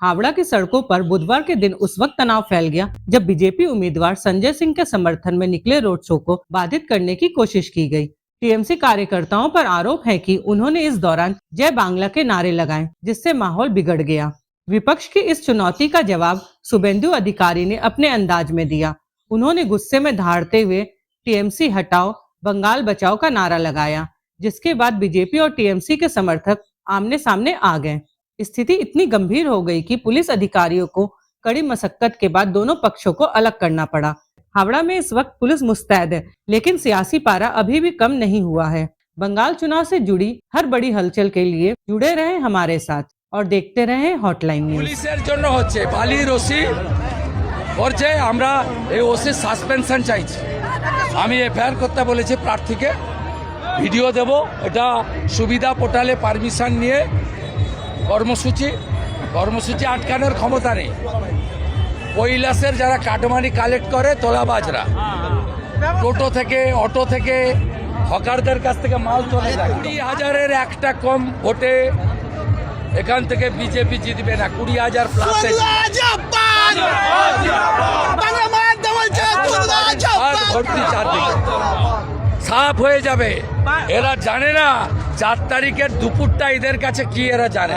हावड़ा की सड़कों पर बुधवार के दिन उस वक्त तनाव फैल गया जब बीजेपी उम्मीदवार संजय सिंह के समर्थन में निकले रोड शो को बाधित करने की कोशिश की गई। टीएमसी कार्यकर्ताओं पर आरोप है कि उन्होंने इस दौरान जय बांग्ला के नारे लगाए, जिससे माहौल बिगड़ गया। विपक्ष की इस चुनौती का जवाब शुभेंदु अधिकारी ने अपने अंदाज में दिया। उन्होंने गुस्से में दहाड़ते हुए टीएमसी हटाओ, बंगाल बचाओ का नारा लगाया, जिसके बाद बीजेपी और टीएमसी के समर्थक आमने सामने आ गए। स्थिति इतनी गंभीर हो गई कि पुलिस अधिकारियों को कड़ी मशक्कत के बाद दोनों पक्षों को अलग करना पड़ा। हावड़ा में इस वक्त पुलिस मुस्तैद है, लेकिन सियासी पारा अभी भी कम नहीं हुआ है। बंगाल चुनाव से जुड़ी हर बड़ी हलचल के लिए जुड़े रहे हमारे साथ और देखते रहे हॉटलाइन न्यूज। পুলিশের জন্য হচ্ছে বালির ওসি করছে, আমরা এই ওসি সাসপেনশন চাইছি। আমি এফআইআর করতে বলেছি প্রার্থীকে, ভিডিও দেব। এটা সুবিধা পোর্টালে পারমিশন নিয়ে কর্মসূচি আটকানোর ক্ষমতা নেই। কৈলাসের যারা কাটমানি কালেক্ট করে তোলাবাজরা, টোটো থেকে অটো থেকে হকারদের কাছ থেকে মাল চলে যায়। 20,000-এর একটা কম ভোটে এখান থেকে বিজেপি জিতবে না। 20,000 প্লাস ভর্তি চারদিকে সাফ হয়ে যাবে। এরা জানে না 4 তারিখের দুপুরটা এদের কাছে কি, এরা জানে।